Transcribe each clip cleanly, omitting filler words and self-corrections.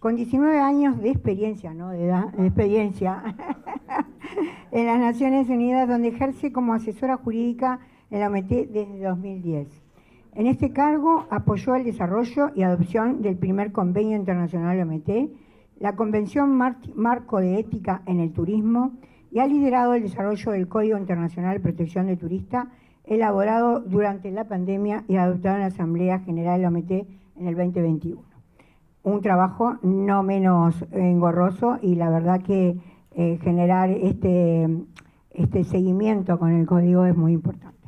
Con 19 años de experiencia, ¿no? De experiencia en las Naciones Unidas, donde ejerce como asesora jurídica en la OMT desde 2010. En este cargo apoyó el desarrollo y adopción del primer convenio internacional OMT, la Convención Marco de Ética en el Turismo, y ha liderado el desarrollo del Código Internacional de Protección de Turista, elaborado durante la pandemia y adoptado en la Asamblea General de la OMT en el 2021. Un trabajo no menos engorroso, y la verdad que generar este seguimiento con el código es muy importante.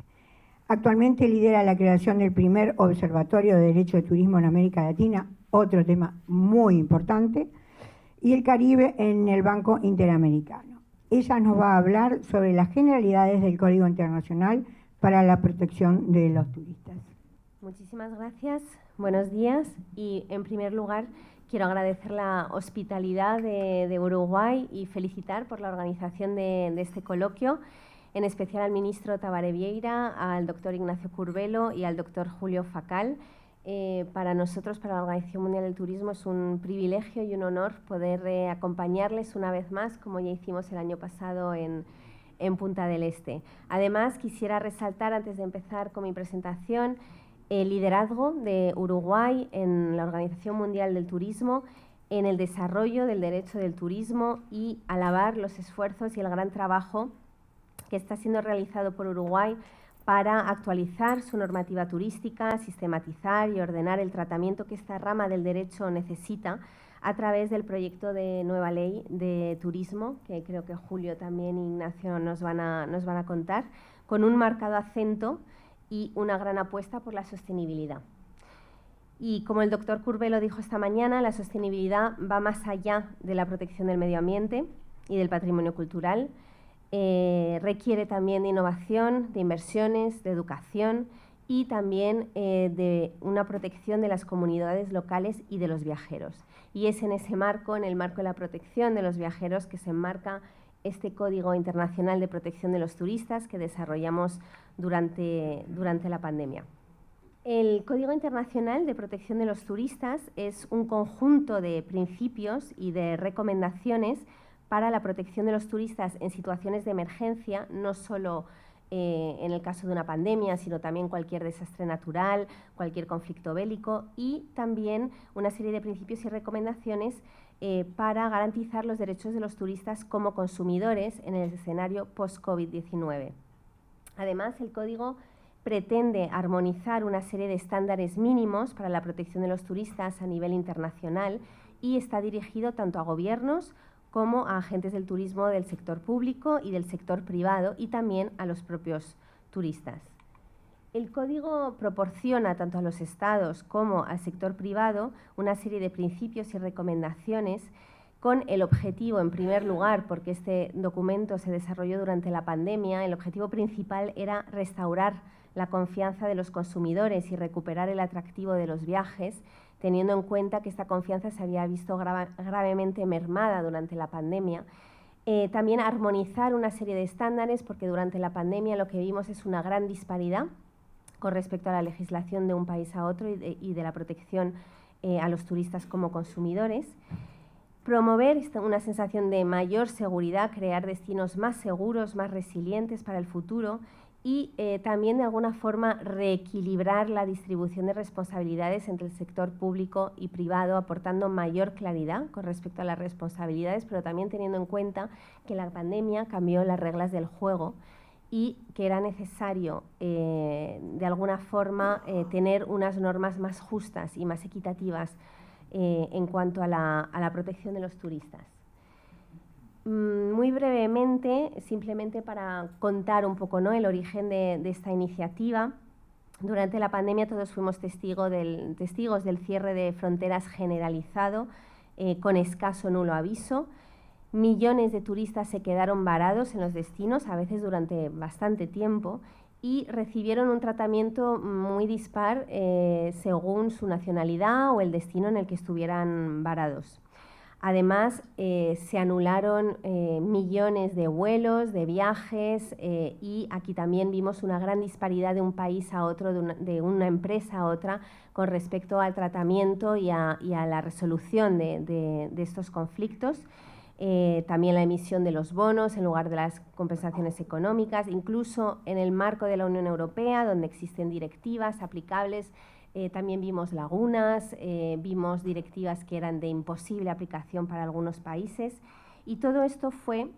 Actualmente lidera la creación del primer Observatorio de Derecho de Turismo en América Latina, otro tema muy importante, y el Caribe en el Banco Interamericano. Ella nos va a hablar sobre las generalidades del Código Internacional para la protección de los turistas. Muchísimas gracias, buenos días, y en primer lugar quiero agradecer la hospitalidad de Uruguay y felicitar por la organización de este coloquio, en especial al ministro Tabaré Vieira, al doctor Ignacio Curvelo y al doctor Julio Facal. Para nosotros, para la Organización Mundial del Turismo, es un privilegio y un honor poder acompañarles una vez más, como ya hicimos el año pasado en Punta del Este. Además, quisiera resaltar, antes de empezar con mi presentación, el liderazgo de Uruguay en la Organización Mundial del Turismo, en el desarrollo del derecho del turismo, y alabar los esfuerzos y el gran trabajo que está siendo realizado por Uruguay para actualizar su normativa turística, sistematizar y ordenar el tratamiento que esta rama del derecho necesita a través del proyecto de nueva ley de turismo, que creo que Julio también e Ignacio nos van a contar, con un marcado acento y una gran apuesta por la sostenibilidad. Y como el doctor Curvelo dijo esta mañana, la sostenibilidad va más allá de la protección del medio ambiente y del patrimonio cultural. Requiere también de innovación, de inversiones, de educación y también de una protección de las comunidades locales y de los viajeros. Y es en ese marco, en el marco de la protección de los viajeros, que se enmarca este Código Internacional de Protección de los Turistas que desarrollamos durante la pandemia. El Código Internacional de Protección de los Turistas es un conjunto de principios y de recomendaciones para la protección de los turistas en situaciones de emergencia, no solo en el caso de una pandemia, sino también cualquier desastre natural, cualquier conflicto bélico, y también una serie de principios y recomendaciones para garantizar los derechos de los turistas como consumidores en el escenario post-COVID-19. Además, el Código pretende armonizar una serie de estándares mínimos para la protección de los turistas a nivel internacional y está dirigido tanto a gobiernos como a agentes del turismo del sector público y del sector privado, y también a los propios turistas. El Código proporciona tanto a los Estados como al sector privado una serie de principios y recomendaciones con el objetivo, en primer lugar, porque este documento se desarrolló durante la pandemia, el objetivo principal era restaurar la confianza de los consumidores y recuperar el atractivo de los viajes, teniendo en cuenta que esta confianza se había visto gravemente mermada durante la pandemia. También armonizar una serie de estándares, porque durante la pandemia lo que vimos es una gran disparidad con respecto a la legislación de un país a otro y de la protección a los turistas como consumidores. Promover una sensación de mayor seguridad, crear destinos más seguros, más resilientes para el futuro, y también de alguna forma reequilibrar la distribución de responsabilidades entre el sector público y privado, aportando mayor claridad con respecto a las responsabilidades, pero también teniendo en cuenta que la pandemia cambió las reglas del juego y que era necesario de alguna forma tener unas normas más justas y más equitativas en cuanto a la protección de los turistas. Muy brevemente, simplemente para contar un poco, ¿no?, el origen de esta iniciativa. Durante la pandemia todos fuimos testigos del cierre de fronteras generalizado con escaso o nulo aviso. Millones de turistas se quedaron varados en los destinos, a veces durante bastante tiempo, y recibieron un tratamiento muy dispar según su nacionalidad o el destino en el que estuvieran varados. Además, se anularon millones de vuelos, de viajes, y aquí también vimos una gran disparidad de un país a otro, de una empresa a otra, con respecto al tratamiento y a la resolución de estos conflictos. También la emisión de los bonos en lugar de las compensaciones económicas, incluso en el marco de la Unión Europea, donde existen directivas aplicables. También vimos lagunas, vimos directivas que eran de imposible aplicación para algunos países, y todo esto fue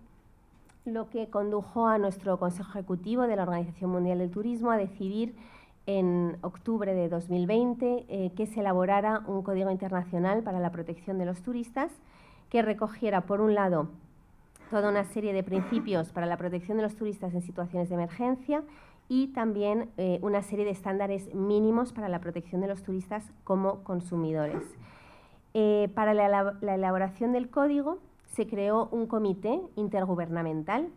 lo que condujo a nuestro Consejo Ejecutivo de la Organización Mundial del Turismo a decidir en octubre de 2020 que se elaborara un Código Internacional para la Protección de los Turistas que recogiera, por un lado, toda una serie de principios para la protección de los turistas en situaciones de emergencia y también una serie de estándares mínimos para la protección de los turistas como consumidores. Para la elaboración del código se creó un comité intergubernamental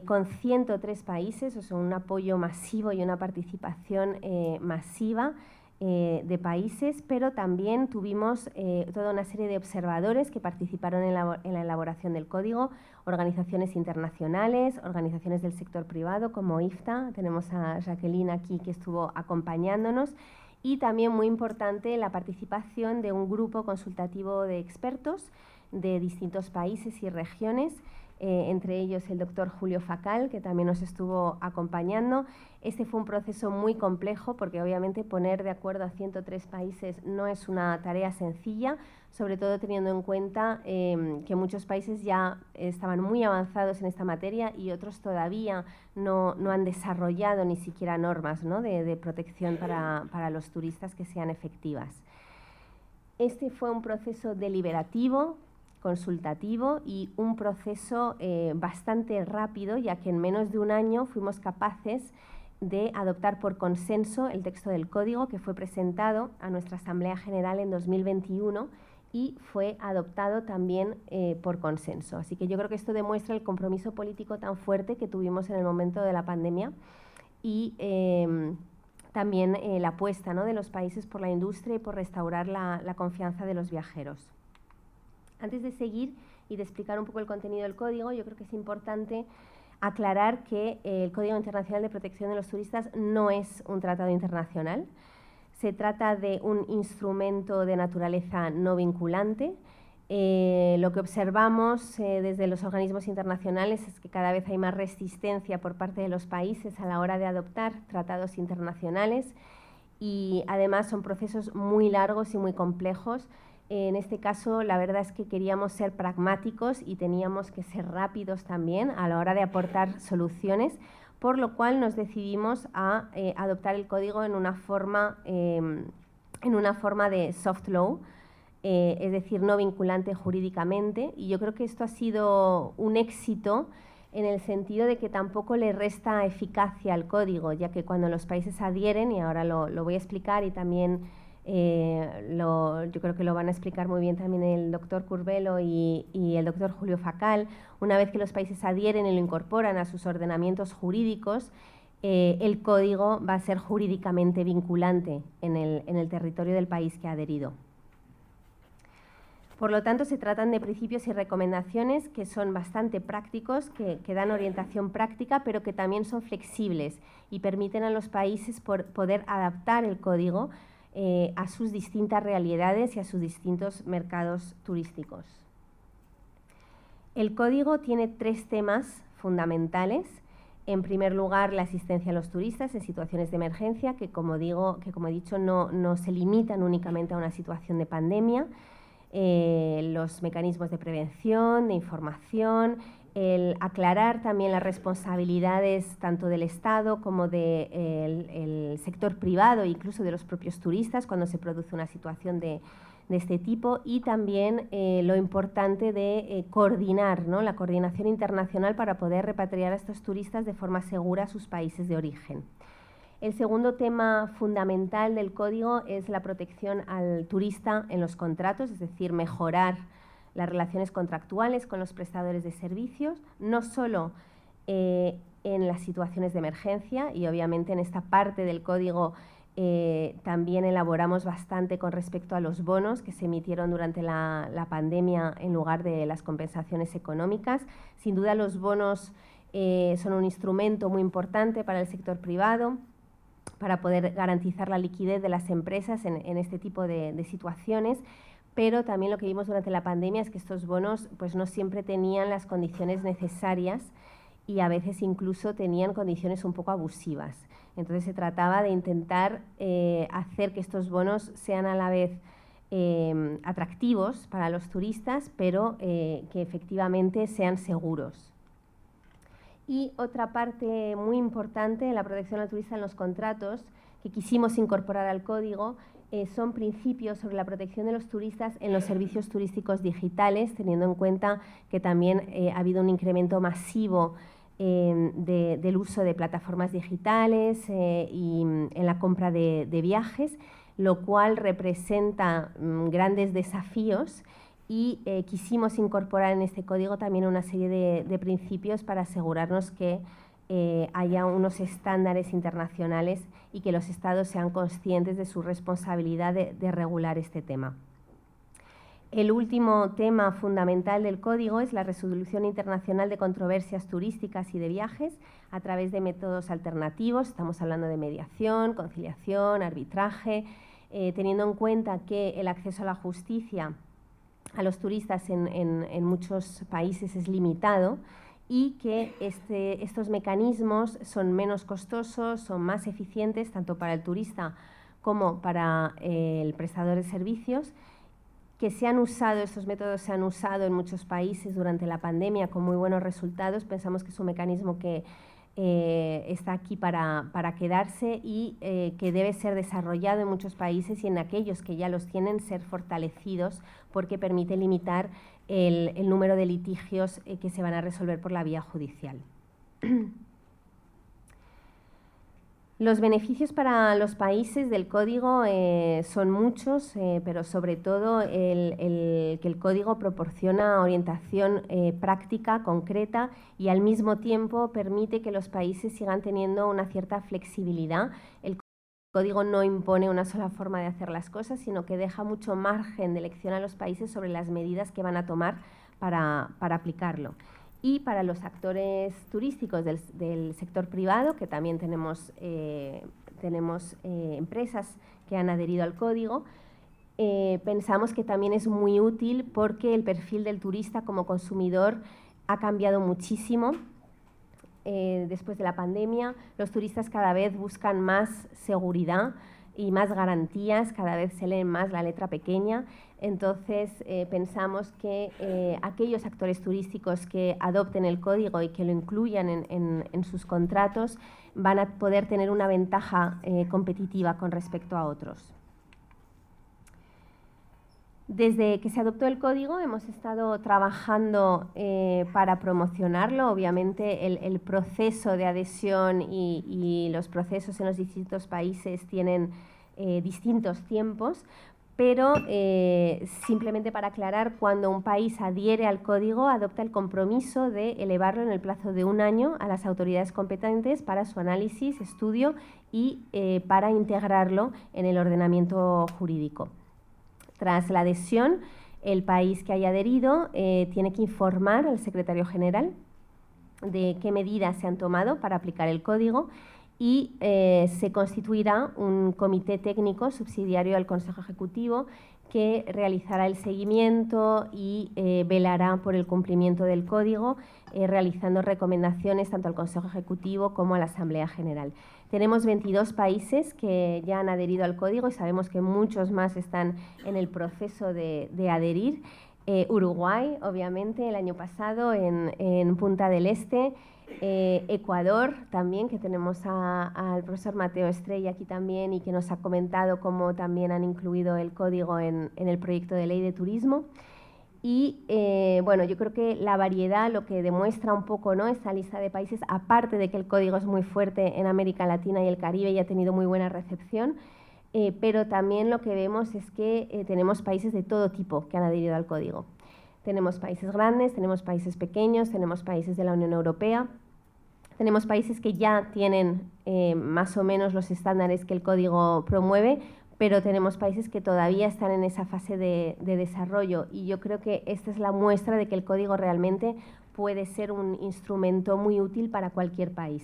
con 103 países, o sea, un apoyo masivo y una participación masiva de países, pero también tuvimos toda una serie de observadores que participaron en la elaboración del código, organizaciones internacionales, organizaciones del sector privado como IFTA, tenemos a Jacqueline aquí que estuvo acompañándonos, y también muy importante la participación de un grupo consultativo de expertos de distintos países y regiones, entre ellos el doctor Julio Facal, que también nos estuvo acompañando. Este fue un proceso muy complejo porque obviamente poner de acuerdo a 103 países no es una tarea sencilla, sobre todo teniendo en cuenta que muchos países ya estaban muy avanzados en esta materia y otros todavía no han desarrollado ni siquiera normas, ¿no?, de protección para los turistas que sean efectivas. Este fue un proceso deliberativo, consultativo y un proceso bastante rápido, ya que en menos de un año fuimos capaces de adoptar por consenso el texto del código que fue presentado a nuestra Asamblea General en 2021 y fue adoptado también por consenso. Así que yo creo que esto demuestra el compromiso político tan fuerte que tuvimos en el momento de la pandemia y también la apuesta, ¿no?, de los países por la industria y por restaurar la confianza de los viajeros. Antes de seguir y de explicar un poco el contenido del código, yo creo que es importante aclarar que el Código Internacional de Protección de los Turistas no es un tratado internacional. Se trata de un instrumento de naturaleza no vinculante. Lo que observamos desde los organismos internacionales es que cada vez hay más resistencia por parte de los países a la hora de adoptar tratados internacionales y además son procesos muy largos y muy complejos. En este caso, la verdad es que queríamos ser pragmáticos y teníamos que ser rápidos también a la hora de aportar soluciones, por lo cual nos decidimos a adoptar el código en una forma de soft law, es decir, no vinculante jurídicamente, y yo creo que esto ha sido un éxito en el sentido de que tampoco le resta eficacia al código, ya que cuando los países adhieren, y ahora lo voy a explicar y también yo creo que lo van a explicar muy bien también el doctor Curbelo y el doctor Julio Facal. Una vez que los países adhieren y lo incorporan a sus ordenamientos jurídicos, el código va a ser jurídicamente vinculante en el territorio del país que ha adherido. Por lo tanto, se tratan de principios y recomendaciones que son bastante prácticos, que dan orientación práctica, pero que también son flexibles y permiten a los países poder adaptar el código a sus distintas realidades y a sus distintos mercados turísticos. El código tiene 3 temas fundamentales. En primer lugar, la asistencia a los turistas en situaciones de emergencia, que como he dicho, no se limitan únicamente a una situación de pandemia. Los mecanismos de prevención, de información, el aclarar también las responsabilidades tanto del Estado como del sector privado, incluso de los propios turistas cuando se produce una situación de este tipo, y también lo importante de coordinar, ¿no?, la coordinación internacional para poder repatriar a estos turistas de forma segura a sus países de origen. El segundo tema fundamental del código es la protección al turista en los contratos, es decir, mejorar las relaciones contractuales con los prestadores de servicios, no solo en las situaciones de emergencia, y obviamente en esta parte del código También elaboramos bastante con respecto a los bonos que se emitieron durante la pandemia en lugar de las compensaciones económicas. Sin duda los bonos son un instrumento muy importante para el sector privado, para poder garantizar la liquidez de las empresas en este tipo de situaciones, pero también lo que vimos durante la pandemia es que estos bonos pues, no siempre tenían las condiciones necesarias y a veces incluso tenían condiciones un poco abusivas. Entonces se trataba de intentar hacer que estos bonos sean a la vez atractivos para los turistas, pero que efectivamente sean seguros. Y otra parte muy importante de la protección al turista en los contratos que quisimos incorporar al código son principios sobre la protección de los turistas en los servicios turísticos digitales, teniendo en cuenta que también ha habido un incremento masivo del uso de plataformas digitales y en la compra de viajes, lo cual representa grandes desafíos y quisimos incorporar en este código también una serie de principios para asegurarnos que haya unos estándares internacionales y que los Estados sean conscientes de su responsabilidad de regular este tema. El último tema fundamental del código es la resolución internacional de controversias turísticas y de viajes a través de métodos alternativos. Estamos hablando de mediación, conciliación, arbitraje, teniendo en cuenta que el acceso a la justicia a los turistas en muchos países es limitado y que estos mecanismos son menos costosos, son más eficientes tanto para el turista como para el prestador de servicios, que estos métodos se han usado en muchos países durante la pandemia con muy buenos resultados. Pensamos que es un mecanismo que está aquí para quedarse y que debe ser desarrollado en muchos países y en aquellos que ya los tienen ser fortalecidos porque permite limitar el número de litigios que se van a resolver por la vía judicial. Los beneficios para los países del código son muchos, pero sobre todo que el código proporciona orientación práctica, concreta y al mismo tiempo permite que los países sigan teniendo una cierta flexibilidad. El código no impone una sola forma de hacer las cosas, sino que deja mucho margen de elección a los países sobre las medidas que van a tomar para aplicarlo. Y para los actores turísticos del sector privado, que también tenemos empresas que han adherido al código, pensamos que también es muy útil porque el perfil del turista como consumidor ha cambiado muchísimo. Después de la pandemia, los turistas cada vez buscan más seguridad y más garantías, cada vez se leen más la letra pequeña. Entonces, pensamos que aquellos actores turísticos que adopten el código y que lo incluyan en sus contratos van a poder tener una ventaja competitiva con respecto a otros. Desde que se adoptó el código hemos estado trabajando para promocionarlo. Obviamente el proceso de adhesión y los procesos en los distintos países tienen distintos tiempos, pero simplemente para aclarar, cuando un país adhiere al código, adopta el compromiso de elevarlo en el plazo de 1 año a las autoridades competentes para su análisis, estudio y para integrarlo en el ordenamiento jurídico. Tras la adhesión, el país que haya adherido tiene que informar al secretario general de qué medidas se han tomado para aplicar el código y se constituirá un comité técnico subsidiario al Consejo Ejecutivo que realizará el seguimiento y velará por el cumplimiento del código, realizando recomendaciones tanto al Consejo Ejecutivo como a la Asamblea General. Tenemos 22 países que ya han adherido al código y sabemos que muchos más están en el proceso de adherir. Uruguay, obviamente, el año pasado en Punta del Este. Ecuador también, que tenemos al profesor Mateo Estrella aquí también y que nos ha comentado cómo también han incluido el código en el proyecto de ley de turismo. Y bueno, yo creo que la variedad lo que demuestra un poco, ¿no?, esta lista de países, aparte de que el código es muy fuerte en América Latina y el Caribe y ha tenido muy buena recepción, pero también lo que vemos es que tenemos países de todo tipo que han adherido al código. Tenemos países grandes, tenemos países pequeños, tenemos países de la Unión Europea, Tenemos países que ya tienen más o menos los estándares que el código promueve, pero tenemos países que todavía están en esa fase de desarrollo, y yo creo que esta es la muestra de que el código realmente puede ser un instrumento muy útil para cualquier país.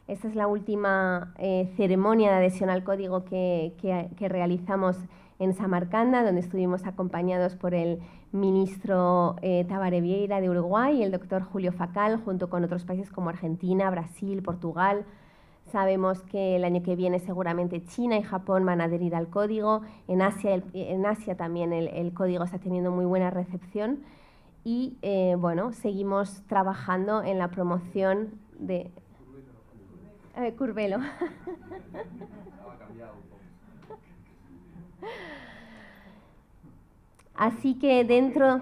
Esta es la última ceremonia de adhesión al código que realizamos en Samarcanda, donde estuvimos acompañados por el ministro Tabaré Vieira de Uruguay y el doctor Julio Facal, junto con otros países como Argentina, Brasil, Portugal. Sabemos que el año que viene seguramente China y Japón van a adherir al código. En Asia también el código está teniendo muy buena recepción. Y bueno, seguimos trabajando en la promoción de... Curvelo. Así que dentro...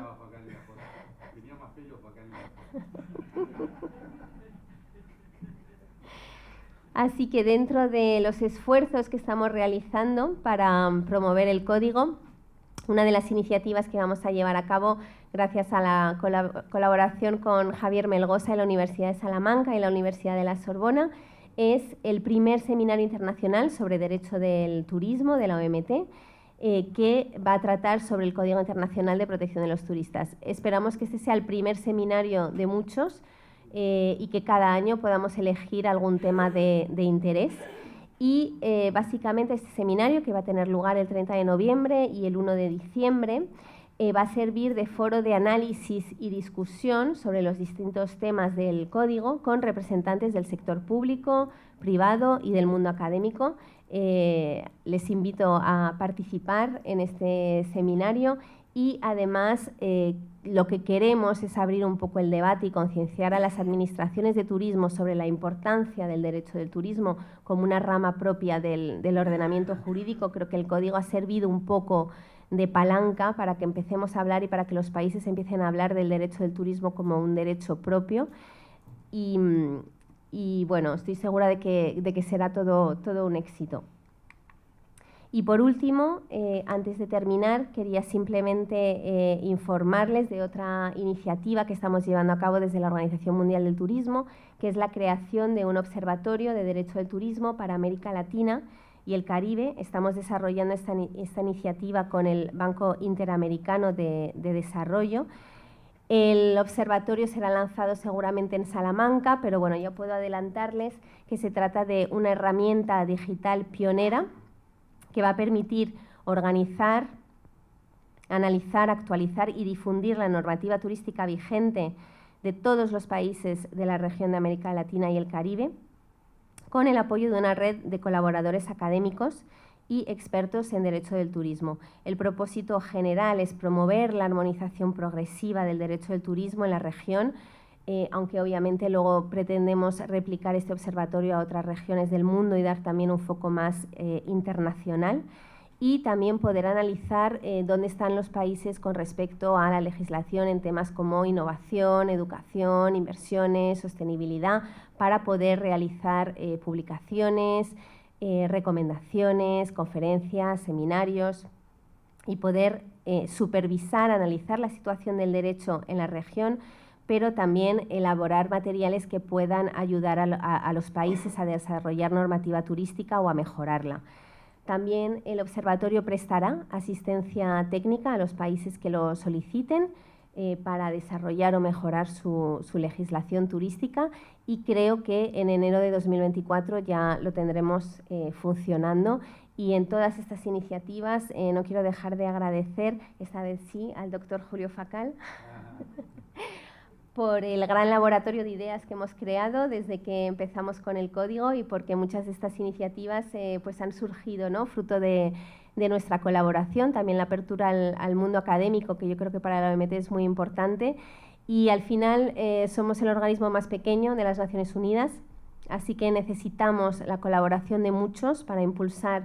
Así que dentro de los esfuerzos que estamos realizando para promover el código, una de las iniciativas que vamos a llevar a cabo, gracias a la colaboración con Javier Melgosa de la Universidad de Salamanca y la Universidad de la Sorbona, es el primer seminario internacional sobre derecho del turismo de la OMT, que va a tratar sobre el Código Internacional de Protección de los Turistas. Esperamos que este sea el primer seminario de muchos y que cada año podamos elegir algún tema de interés. Y básicamente este seminario, que va a tener lugar el 30 de noviembre y el 1 de diciembre, va a servir de foro de análisis y discusión sobre los distintos temas del código con representantes del sector público, privado y del mundo académico. Les invito a participar en este seminario y además lo que queremos es abrir un poco el debate y concienciar a las administraciones de turismo sobre la importancia del derecho del turismo como una rama propia del ordenamiento jurídico. Creo que el código ha servido un poco de palanca para que empecemos a hablar y para que los países empiecen a hablar del derecho del turismo como un derecho propio. Y bueno, estoy segura de que será todo un éxito. Y por último, antes de terminar, quería simplemente informarles de otra iniciativa que estamos llevando a cabo desde la Organización Mundial del Turismo, que es la creación de un observatorio de derecho del turismo para América Latina y el Caribe. Estamos desarrollando esta iniciativa con el Banco Interamericano de Desarrollo. El observatorio será lanzado seguramente en Salamanca, pero bueno, ya puedo adelantarles que se trata de una herramienta digital pionera que va a permitir organizar, analizar, actualizar y difundir la normativa turística vigente de todos los países de la región de América Latina y el Caribe, con el apoyo de una red de colaboradores académicos y expertos en derecho del turismo. El propósito general es promover la armonización progresiva del derecho del turismo en la región, aunque obviamente luego pretendemos replicar este observatorio a otras regiones del mundo y dar también un foco más internacional, y también poder analizar dónde están los países con respecto a la legislación en temas como innovación, educación, inversiones, sostenibilidad, para poder realizar publicaciones, recomendaciones, conferencias, seminarios y poder supervisar, analizar la situación del derecho en la región, pero también elaborar materiales que puedan ayudar a los países a desarrollar normativa turística o a mejorarla. También el observatorio prestará asistencia técnica a los países que lo soliciten para desarrollar o mejorar su legislación turística, y creo que en enero de 2024 ya lo tendremos funcionando. Y en todas estas iniciativas no quiero dejar de agradecer, esta vez sí, al doctor Julio Facal por el gran laboratorio de ideas que hemos creado desde que empezamos con el código, y porque muchas de estas iniciativas pues han surgido, ¿no?, fruto de nuestra colaboración, también la apertura al mundo académico, que yo creo que para la OMT es muy importante. Y al final somos el organismo más pequeño de las Naciones Unidas, así que necesitamos la colaboración de muchos para impulsar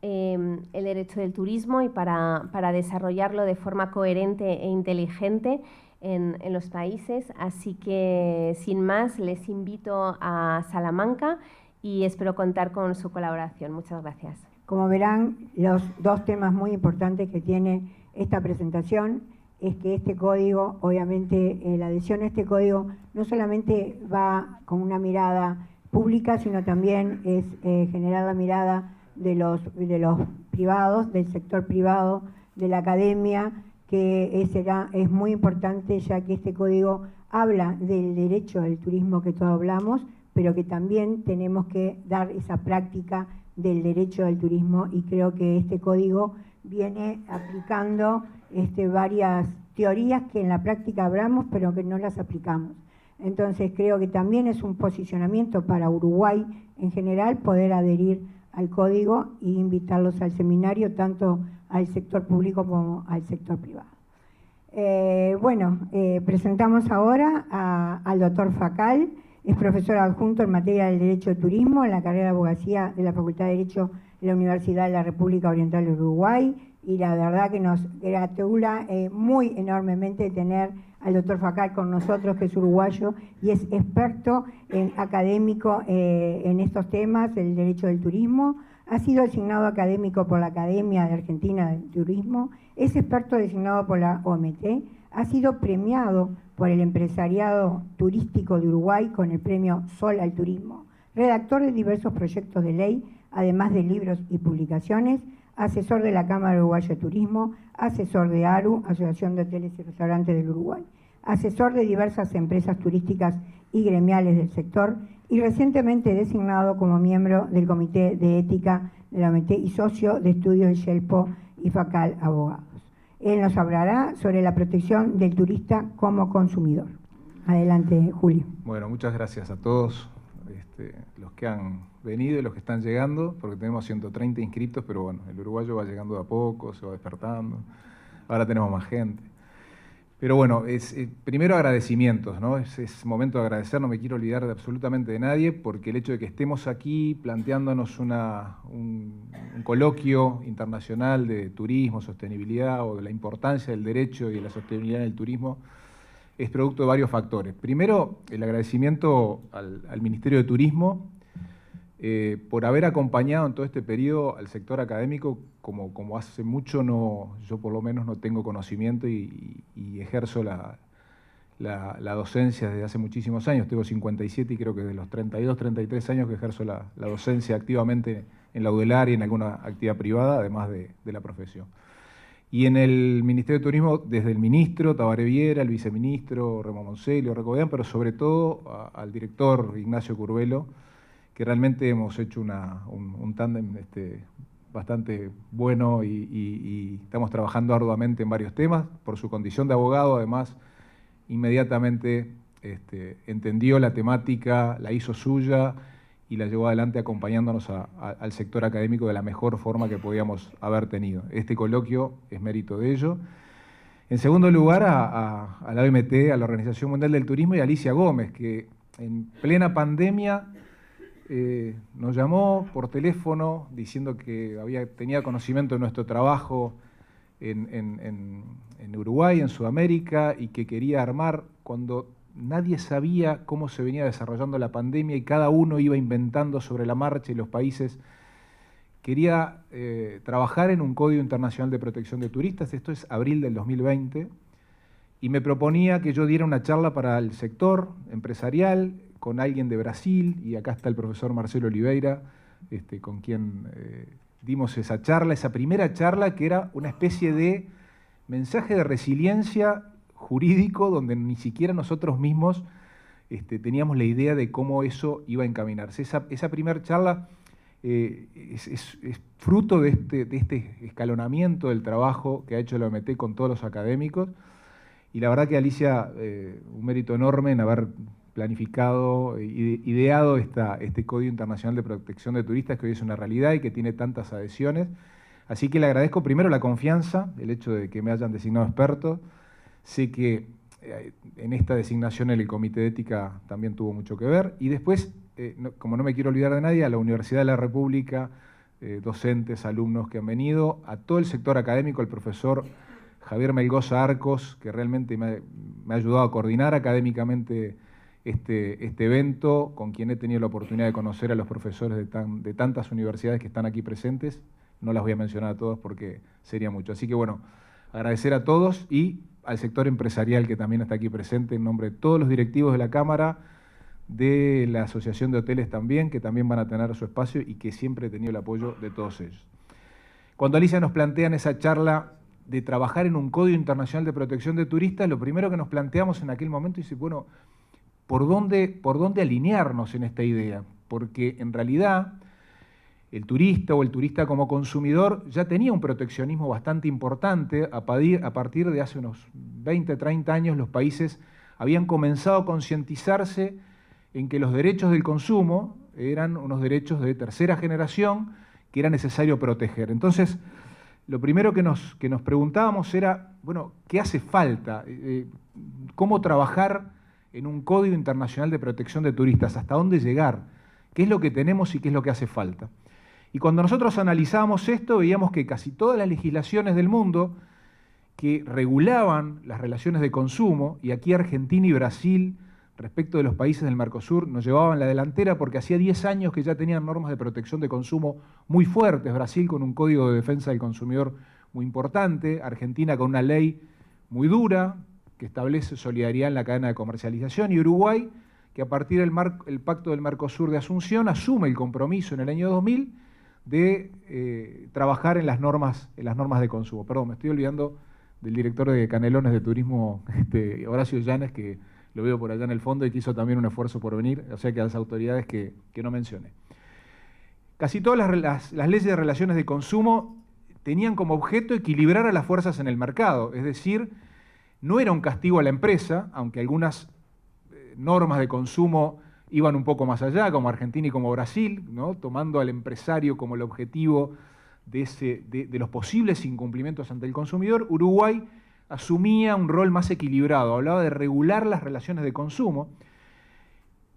el derecho del turismo y para desarrollarlo de forma coherente e inteligente en los países. Así que, sin más, les invito a Salamanca y espero contar con su colaboración. Muchas gracias. Como verán, los dos temas muy importantes que tiene esta presentación es que este código, obviamente la adhesión a este código no solamente va con una mirada pública, sino también es generar la mirada de los privados, del sector privado, de la academia, que es muy importante, ya que este código habla del derecho al turismo que todos hablamos, pero que también tenemos que dar esa práctica del derecho al turismo, y creo que este código viene aplicando varias teorías que en la práctica hablamos, pero que no las aplicamos. Entonces creo que también es un posicionamiento para Uruguay en general poder adherir al código e invitarlos al seminario, tanto al sector público como al sector privado. Presentamos ahora al doctor Facal. Es profesor adjunto en materia del Derecho de Turismo en la carrera de Abogacía de la Facultad de Derecho de la Universidad de la República Oriental de Uruguay, y la verdad que nos gratula muy enormemente tener al doctor Facal con nosotros, que es uruguayo y es experto académico en estos temas, el derecho del turismo. Ha sido designado académico por la Academia de Argentina de Turismo, es experto designado por la OMT, ha sido premiado por el empresariado turístico de Uruguay con el premio Sol al Turismo, redactor de diversos proyectos de ley, además de libros y publicaciones, asesor de la Cámara Uruguaya de Turismo, asesor de ARU, Asociación de Hoteles y Restaurantes del Uruguay, asesor de diversas empresas turísticas y gremiales del sector, y recientemente designado como miembro del Comité de Ética de la OMT y socio de estudios de Shelpo y Facal Abogados. Él nos hablará sobre la protección del turista como consumidor. Adelante, Julio. Bueno, muchas gracias a todos los que han venido y los que están llegando, porque tenemos 130 inscritos, pero bueno, el uruguayo va llegando de a poco, se va despertando, ahora tenemos más gente. Pero bueno, primero agradecimientos, ¿no? Es momento de agradecer, no me quiero olvidar de absolutamente de nadie, porque el hecho de que estemos aquí planteándonos un coloquio internacional de turismo, sostenibilidad, o de la importancia del derecho y de la sostenibilidad en el turismo, es producto de varios factores. Primero, el agradecimiento al Ministerio de Turismo por haber acompañado en todo este periodo al sector académico, como hace mucho yo por lo menos no tengo conocimiento y ejerzo la docencia desde hace muchísimos años. Tengo 57 y creo que de los 32, 33 años que ejerzo la docencia activamente en la UDELAR y en alguna actividad privada, además de la profesión. Y en el Ministerio de Turismo, desde el ministro Tabaré Viera, el viceministro Remo Monselio, Recobian, pero sobre todo al director Ignacio Curvelo, que realmente hemos hecho un tándem bastante bueno y estamos trabajando arduamente en varios temas. Por su condición de abogado, además, inmediatamente entendió la temática, la hizo suya y la llevó adelante acompañándonos al sector académico de la mejor forma que podíamos haber tenido. Este coloquio es mérito de ello. En segundo lugar, a la OMT, a la Organización Mundial del Turismo, y a Alicia Gómez, que en plena pandemia nos llamó por teléfono diciendo que tenía conocimiento de nuestro trabajo en Uruguay, en Sudamérica, y que quería armar cuando nadie sabía cómo se venía desarrollando la pandemia y cada uno iba inventando sobre la marcha y los países. Quería trabajar en un Código Internacional de Protección de Turistas, esto es abril del 2020, y me proponía que yo diera una charla para el sector empresarial con alguien de Brasil, y acá está el profesor Marcelo Oliveira, con quien dimos esa charla, esa primera charla que era una especie de mensaje de resiliencia jurídico, donde ni siquiera nosotros mismos teníamos la idea de cómo eso iba a encaminarse. Esa primera charla es fruto de este escalonamiento del trabajo que ha hecho la OMT con todos los académicos, y la verdad que Alicia, un mérito enorme en haber planificado, ideado este Código Internacional de Protección de Turistas, que hoy es una realidad y que tiene tantas adhesiones. Así que le agradezco primero la confianza, el hecho de que me hayan designado experto. Sé que en esta designación el Comité de Ética también tuvo mucho que ver. Y después, como no me quiero olvidar de nadie, a la Universidad de la República, docentes, alumnos que han venido, a todo el sector académico, el profesor Javier Melgoza Arcos, que realmente me ha ayudado a coordinar académicamente este evento, con quien he tenido la oportunidad de conocer a los profesores de tantas universidades que están aquí presentes. No las voy a mencionar a todos porque sería mucho. Así que bueno, agradecer a todos y al sector empresarial que también está aquí presente, en nombre de todos los directivos de la Cámara, de la Asociación de Hoteles también, que también van a tener su espacio y que siempre he tenido el apoyo de todos ellos. Cuando Alicia nos plantea en esa charla de trabajar en un Código Internacional de Protección de Turistas, lo primero que nos planteamos en aquel momento es, bueno, ¿por dónde alinearnos en esta idea? Porque en realidad el turista o el turista como consumidor ya tenía un proteccionismo bastante importante. A partir de hace unos 20, 30 años los países habían comenzado a concientizarse en que los derechos del consumo eran unos derechos de tercera generación que era necesario proteger. Entonces, lo primero que nos preguntábamos era, bueno, ¿qué hace falta? ¿Cómo trabajar en un Código Internacional de Protección de Turistas? ¿Hasta dónde llegar? ¿Qué es lo que tenemos y qué es lo que hace falta? Y cuando nosotros analizábamos esto, veíamos que casi todas las legislaciones del mundo que regulaban las relaciones de consumo, y aquí Argentina y Brasil, respecto de los países del Mercosur, nos llevaban la delantera porque hacía 10 años que ya tenían normas de protección de consumo muy fuertes. Brasil con un código de defensa del consumidor muy importante, Argentina con una ley muy dura que establece solidaridad en la cadena de comercialización, y Uruguay, que a partir del Pacto del Mercosur de Asunción asume el compromiso en el año 2000 de trabajar en las normas de consumo. Perdón, me estoy olvidando del director de Canelones de Turismo, Horacio Llanes, que lo veo por allá en el fondo y que hizo también un esfuerzo por venir, o sea que a las autoridades que no mencioné. Casi todas las leyes de relaciones de consumo tenían como objeto equilibrar a las fuerzas en el mercado, es decir, no era un castigo a la empresa, aunque algunas normas de consumo iban un poco más allá, como Argentina y como Brasil, ¿no? Tomando al empresario como el objetivo de los posibles incumplimientos ante el consumidor. Uruguay asumía un rol más equilibrado, hablaba de regular las relaciones de consumo.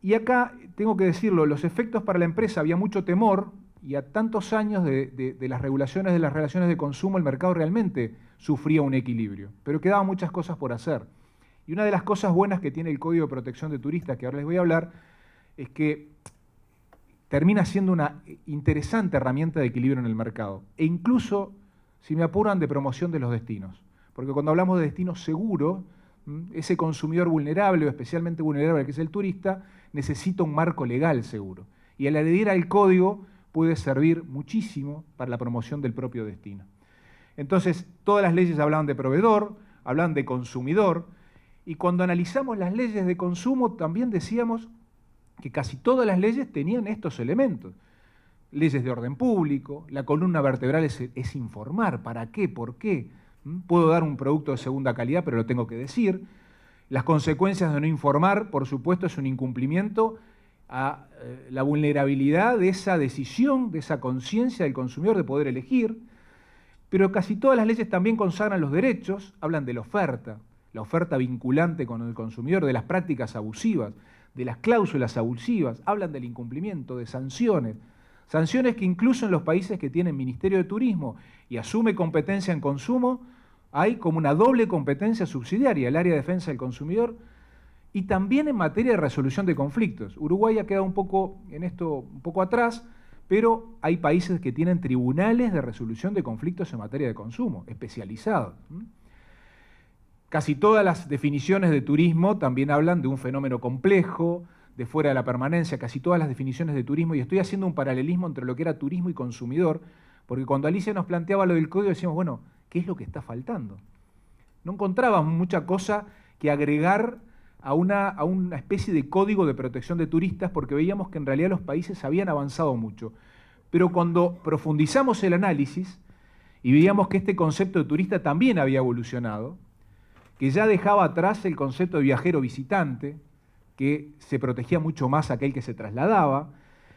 Y acá, tengo que decirlo, los efectos para la empresa, había mucho temor, y a tantos años de las regulaciones de las relaciones de consumo, el mercado realmente sufría un equilibrio, pero quedaban muchas cosas por hacer. Y una de las cosas buenas que tiene el Código de Protección de Turistas, que ahora les voy a hablar, es que termina siendo una interesante herramienta de equilibrio en el mercado, e incluso, si me apuran, de promoción de los destinos. Porque cuando hablamos de destinos seguros, ese consumidor vulnerable, o especialmente vulnerable que es el turista, necesita un marco legal seguro. Y al adherir al código puede servir muchísimo para la promoción del propio destino. Entonces, todas las leyes hablaban de proveedor, hablaban de consumidor, y cuando analizamos las leyes de consumo también decíamos que casi todas las leyes tenían estos elementos. Leyes de orden público, la columna vertebral es informar, ¿para qué? ¿Por qué? Puedo dar un producto de segunda calidad, pero lo tengo que decir. Las consecuencias de no informar, por supuesto, es un incumplimiento a la vulnerabilidad de esa decisión, de esa conciencia del consumidor de poder elegir. Pero casi todas las leyes también consagran los derechos, hablan de la oferta vinculante con el consumidor, de las prácticas abusivas, de las cláusulas abusivas, hablan del incumplimiento, de sanciones. Sanciones que incluso en los países que tienen Ministerio de Turismo y asume competencia en consumo, hay como una doble competencia subsidiaria, el área de defensa del consumidor, y también en materia de resolución de conflictos. Uruguay ha quedado un poco en esto un poco atrás, pero hay países que tienen tribunales de resolución de conflictos en materia de consumo, especializados. Casi todas las definiciones de turismo también hablan de un fenómeno complejo, de fuera de la permanencia, casi todas las definiciones de turismo, y estoy haciendo un paralelismo entre lo que era turismo y consumidor, porque cuando Alicia nos planteaba lo del código decíamos, bueno, ¿qué es lo que está faltando? No encontrábamos mucha cosa que agregar a una especie de código de protección de turistas, porque veíamos que en realidad los países habían avanzado mucho. Pero cuando profundizamos el análisis y veíamos que este concepto de turista también había evolucionado, que ya dejaba atrás el concepto de viajero visitante, que se protegía mucho más a aquel que se trasladaba,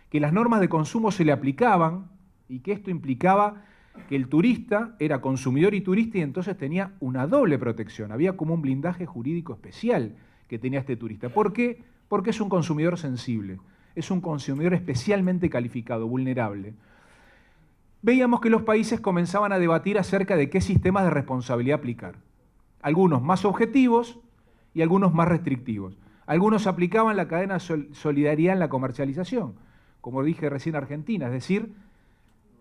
que las normas de consumo se le aplicaban y que esto implicaba que el turista era consumidor y turista y entonces tenía una doble protección. Había como un blindaje jurídico especial que tenía este turista. ¿Por qué? Porque es un consumidor sensible, es un consumidor especialmente calificado, vulnerable. Veíamos que los países comenzaban a debatir acerca de qué sistemas de responsabilidad aplicar. Algunos más objetivos y algunos más restrictivos. Algunos aplicaban la cadena de solidaridad en la comercialización, como dije recién Argentina, es decir,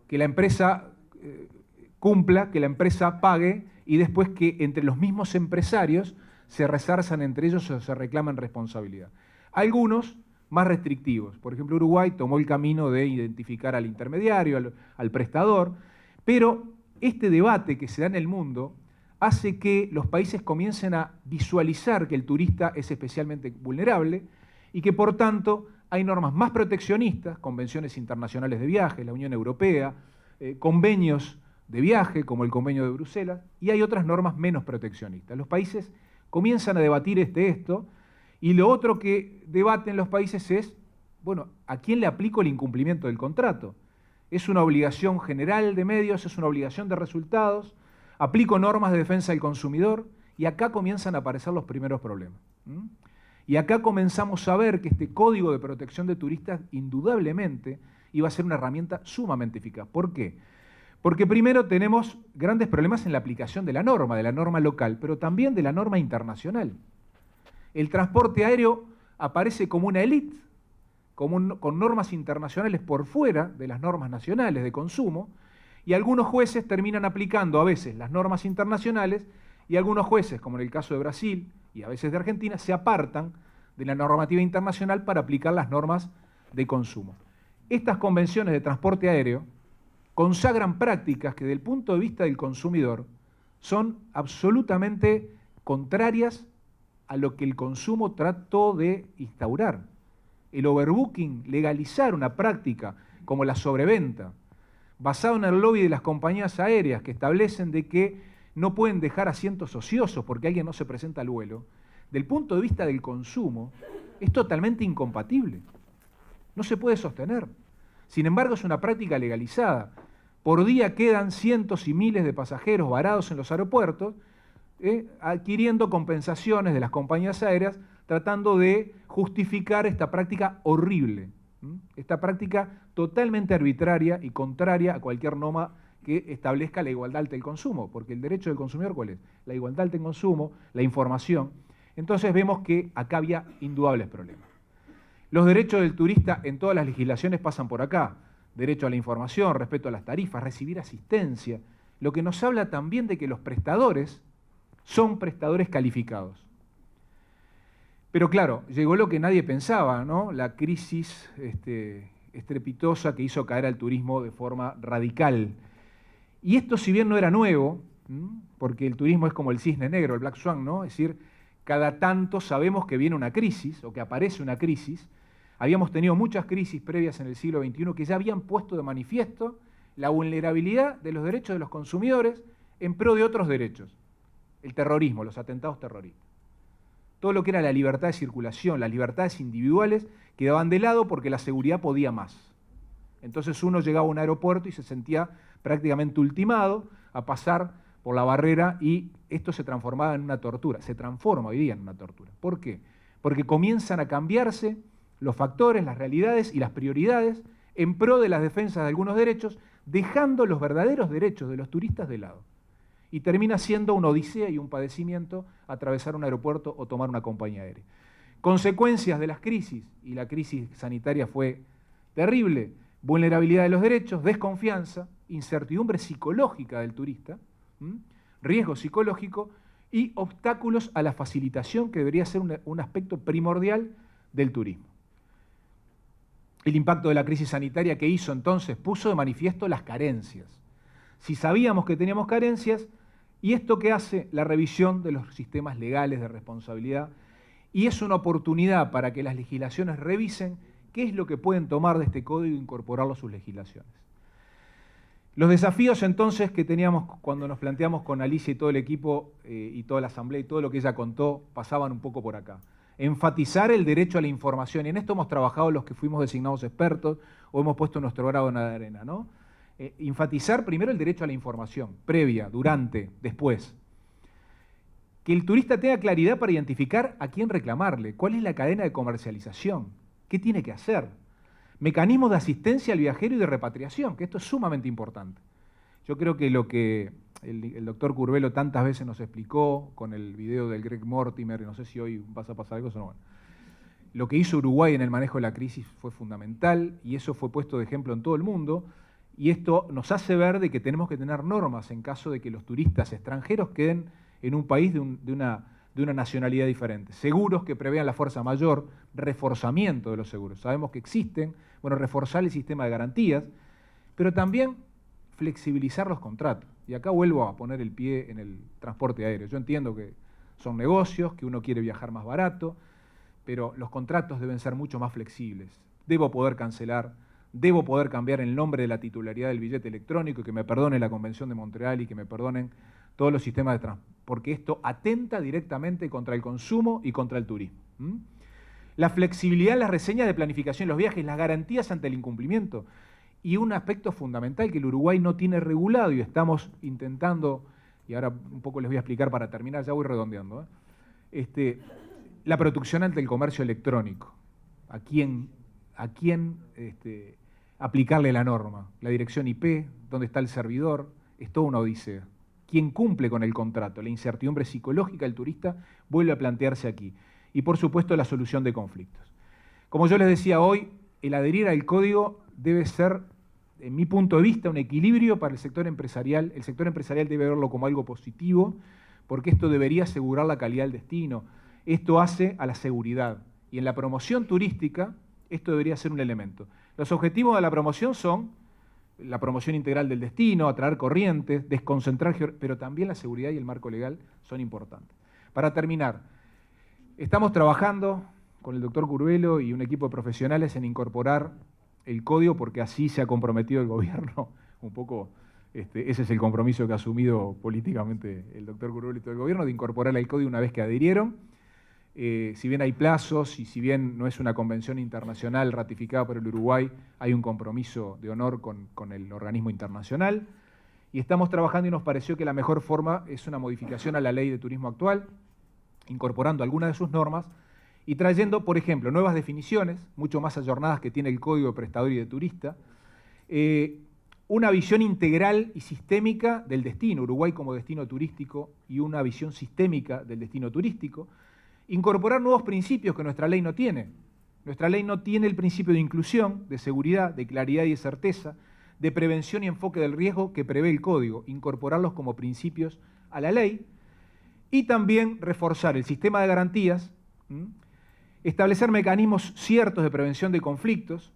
que la empresa cumpla, que la empresa pague y después que entre los mismos empresarios se resarzan entre ellos o se reclaman responsabilidad. Algunos más restrictivos. Por ejemplo, Uruguay tomó el camino de identificar al intermediario, al prestador, pero este debate que se da en el mundo hace que los países comiencen a visualizar que el turista es especialmente vulnerable y que, por tanto, hay normas más proteccionistas, convenciones internacionales de viaje, la Unión Europea, convenios de viaje, como el convenio de Bruselas, y hay otras normas menos proteccionistas. Los países comienzan a debatir esto, y lo otro que debaten los países es, bueno, ¿a quién le aplico el incumplimiento del contrato? ¿Es una obligación general de medios? ¿Es una obligación de resultados? ¿Aplico normas de defensa del consumidor? Y acá comienzan a aparecer los primeros problemas. Y acá comenzamos a ver que este código de protección de turistas indudablemente iba a ser una herramienta sumamente eficaz. ¿Por qué? Porque primero tenemos grandes problemas en la aplicación de la norma local, pero también de la norma internacional. El transporte aéreo aparece como una élite, con normas internacionales por fuera de las normas nacionales de consumo, y algunos jueces terminan aplicando a veces las normas internacionales, y algunos jueces, como en el caso de Brasil y a veces de Argentina, se apartan de la normativa internacional para aplicar las normas de consumo. Estas convenciones de transporte aéreo consagran prácticas que, desde el punto de vista del consumidor, son absolutamente contrarias a lo que el consumo trató de instaurar. El overbooking, legalizar una práctica como la sobreventa, basado en el lobby de las compañías aéreas que establecen de que no pueden dejar asientos ociosos porque alguien no se presenta al vuelo, del punto de vista del consumo, es totalmente incompatible. No se puede sostener. Sin embargo, es una práctica legalizada. Por día quedan cientos y miles de pasajeros varados en los aeropuertos, adquiriendo compensaciones de las compañías aéreas, tratando de justificar esta práctica horrible, esta práctica totalmente arbitraria y contraria a cualquier norma que establezca la igualdad ante el consumo, porque el derecho del consumidor, ¿cuál es? La igualdad ante el consumo, la información. Entonces vemos que acá había indudables problemas. Los derechos del turista en todas las legislaciones pasan por acá. Derecho a la información, respeto a las tarifas, recibir asistencia, lo que nos habla también de que los prestadores son prestadores calificados. Pero claro, llegó lo que nadie pensaba, ¿no? La crisis estrepitosa que hizo caer al turismo de forma radical. Y esto, si bien no era nuevo, porque el turismo es como el cisne negro, el Black Swan, ¿no? Es decir, cada tanto sabemos que viene una crisis o que aparece una crisis. Habíamos tenido muchas crisis previas en el siglo XXI que ya habían puesto de manifiesto la vulnerabilidad de los derechos de los consumidores en pro de otros derechos. El terrorismo, los atentados terroristas. Todo lo que era la libertad de circulación, las libertades individuales, quedaban de lado porque la seguridad podía más. Entonces uno llegaba a un aeropuerto y se sentía prácticamente ultimado a pasar por la barrera y esto se transformaba en una tortura. Se transforma hoy día en una tortura. ¿Por qué? Porque comienzan a cambiarse los factores, las realidades y las prioridades en pro de las defensas de algunos derechos, dejando los verdaderos derechos de los turistas de lado. Y termina siendo una odisea y un padecimiento atravesar un aeropuerto o tomar una compañía aérea. Consecuencias de las crisis, y la crisis sanitaria fue terrible: vulnerabilidad de los derechos, desconfianza, incertidumbre psicológica del turista, riesgo psicológico y obstáculos a la facilitación que debería ser un aspecto primordial del turismo. El impacto de la crisis sanitaria que hizo entonces puso de manifiesto las carencias. Si sabíamos que teníamos carencias, ¿y esto qué hace? La revisión de los sistemas legales de responsabilidad, y es una oportunidad para que las legislaciones revisen qué es lo que pueden tomar de este código e incorporarlo a sus legislaciones. Los desafíos entonces que teníamos cuando nos planteamos con Alicia y todo el equipo y toda la asamblea y todo lo que ella contó pasaban un poco por acá. Enfatizar el derecho a la información, y en esto hemos trabajado los que fuimos designados expertos o hemos puesto nuestro grado en la arena, ¿no? Enfatizar primero el derecho a la información, previa, durante, después. Que el turista tenga claridad para identificar a quién reclamarle, cuál es la cadena de comercialización, qué tiene que hacer. Mecanismos de asistencia al viajero y de repatriación, que esto es sumamente importante. Yo creo que lo que el doctor Curvelo tantas veces nos explicó con el video del Greg Mortimer, no sé si hoy vas a pasar algo, no, bueno. Lo que hizo Uruguay en el manejo de la crisis fue fundamental y eso fue puesto de ejemplo en todo el mundo. y esto nos hace ver de que tenemos que tener normas en caso de que los turistas extranjeros queden en un país de una nacionalidad diferente. Seguros que prevean la fuerza mayor, reforzamiento de los seguros. Sabemos que existen, bueno, reforzar el sistema de garantías, pero también flexibilizar los contratos. Y acá vuelvo a poner el pie en el transporte aéreo. Yo entiendo que son negocios, que uno quiere viajar más barato, pero los contratos deben ser mucho más flexibles. Debo poder cancelar, debo poder cambiar el nombre de la titularidad del billete electrónico, y que me perdone la Convención de Montreal y que me perdonen todos los sistemas de transporte, porque esto atenta directamente contra el consumo y contra el turismo. La flexibilidad en las reseñas de planificación de los viajes, las garantías ante el incumplimiento, y un aspecto fundamental que el Uruguay no tiene regulado y estamos intentando, y ahora un poco les voy a explicar para terminar, ya voy redondeando, la protección ante el comercio electrónico. ¿A quién aplicarle la norma? La dirección IP, ¿dónde está el servidor? Es toda una odisea. ¿Quién cumple con el contrato? La incertidumbre psicológica del turista vuelve a plantearse aquí. Y por supuesto la solución de conflictos. Como yo les decía hoy, el adherir al código debe ser, en mi punto de vista, un equilibrio para el sector empresarial. El sector empresarial debe verlo como algo positivo, porque esto debería asegurar la calidad del destino. Esto hace a la seguridad. Y en la promoción turística, esto debería ser un elemento. Los objetivos de la promoción son la promoción integral del destino, atraer corrientes, desconcentrar, pero también la seguridad y el marco legal son importantes. Para terminar, estamos trabajando con el doctor Curvelo y un equipo de profesionales en incorporar el código, porque así se ha comprometido el gobierno, un poco ese es el compromiso que ha asumido políticamente el doctor Curvelo y todo el gobierno, de incorporar el código una vez que adhirieron. Si bien hay plazos y si bien no es una convención internacional ratificada por el Uruguay, hay un compromiso de honor con el organismo internacional. Y estamos trabajando y nos pareció que la mejor forma es una modificación a la ley de turismo actual, incorporando algunas de sus normas y trayendo, por ejemplo, nuevas definiciones, mucho más ayornadas que tiene el Código de Prestador y de Turista, una visión integral y sistémica del destino, Uruguay como destino turístico, y una visión sistémica del destino turístico, incorporar nuevos principios que nuestra ley no tiene. Nuestra ley no tiene el principio de inclusión, de seguridad, de claridad y de certeza, de prevención y enfoque del riesgo que prevé el Código, incorporarlos como principios a la ley, y también reforzar el sistema de garantías, establecer mecanismos ciertos de prevención de conflictos,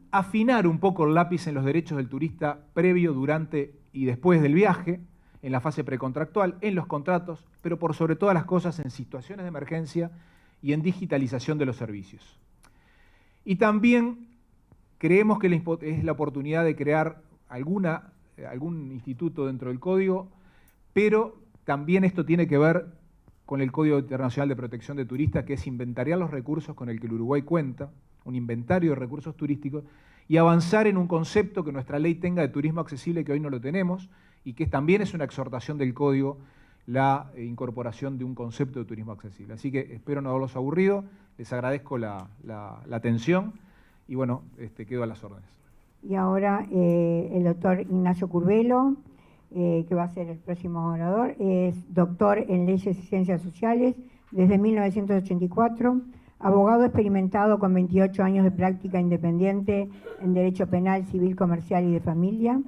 afinar un poco el lápiz en los derechos del turista previo, durante y después del viaje, en la fase precontractual, en los contratos, pero por sobre todas las cosas en situaciones de emergencia y en digitalización de los servicios. Y también creemos que es la oportunidad de crear algún instituto dentro del código, pero también esto tiene que ver con el Código Internacional de Protección de Turistas, que es inventariar los recursos con el que el Uruguay cuenta, un inventario de recursos turísticos, y avanzar en un concepto que nuestra ley tenga de turismo accesible, que hoy no lo tenemos, y que también es una exhortación del Código, la incorporación de un concepto de turismo accesible. Así que espero no haberlos aburrido, les agradezco la atención, y bueno, quedo a las órdenes. Y ahora el doctor Ignacio Curvelo, que va a ser el próximo orador, es doctor en Leyes y Ciencias Sociales desde 1984, abogado experimentado con 28 años de práctica independiente en Derecho Penal, Civil, Comercial y de Familia.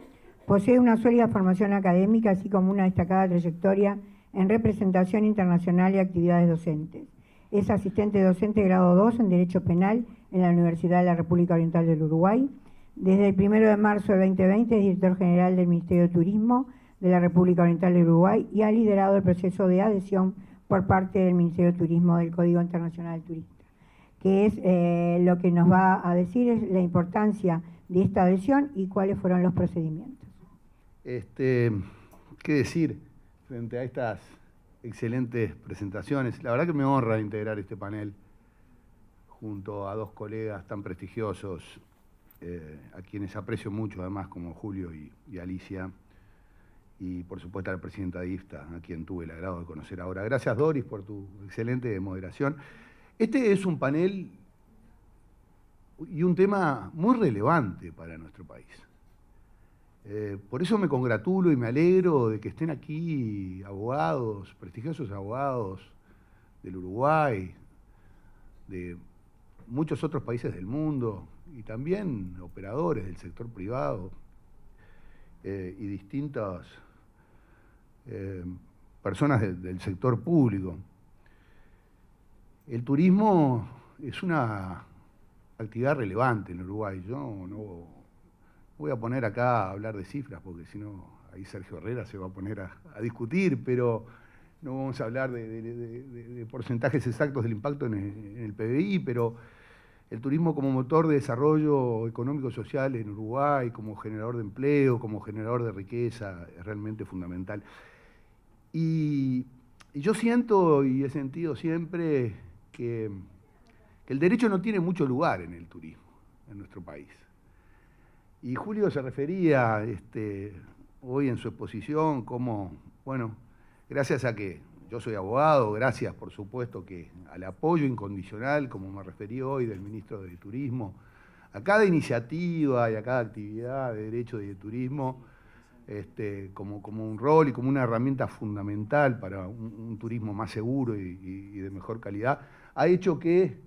Posee una sólida formación académica, así como una destacada trayectoria en representación internacional y actividades docentes. Es asistente docente grado 2 en Derecho Penal en la Universidad de la República Oriental del Uruguay. Desde el 1 de marzo del 2020 es director general del Ministerio de Turismo de la República Oriental del Uruguay y ha liderado el proceso de adhesión por parte del Ministerio de Turismo del Código Internacional del Turista, que es lo que nos va a decir es la importancia de esta adhesión y cuáles fueron los procedimientos. ¿Qué decir frente a estas excelentes presentaciones? La verdad que me honra integrar este panel junto a dos colegas tan prestigiosos, a quienes aprecio mucho además, como Julio y Alicia, y por supuesto a la presidenta de IFTA, a quien tuve el agrado de conocer ahora. Gracias, Doris, por tu excelente moderación. Este es un panel y un tema muy relevante para nuestro país. Por eso me congratulo y me alegro de que estén aquí abogados, prestigiosos abogados del Uruguay, de muchos otros países del mundo, y también operadores del sector privado y distintas personas del sector público. El turismo es una actividad relevante en Uruguay. Yo no voy a poner acá a hablar de cifras, porque si no, ahí Sergio Herrera se va a poner a discutir, pero no vamos a hablar de porcentajes exactos del impacto en el PBI, pero el turismo como motor de desarrollo económico y social en Uruguay, como generador de empleo, como generador de riqueza, es realmente fundamental. Y yo siento y he sentido siempre que el derecho no tiene mucho lugar en el turismo, en nuestro país. Y Julio se refería hoy en su exposición como, bueno, gracias a que yo soy abogado, gracias por supuesto que al apoyo incondicional, como me referí hoy, del ministro de Turismo, a cada iniciativa y a cada actividad de derecho y de turismo, como un rol y como una herramienta fundamental para un turismo más seguro y de mejor calidad, ha hecho que,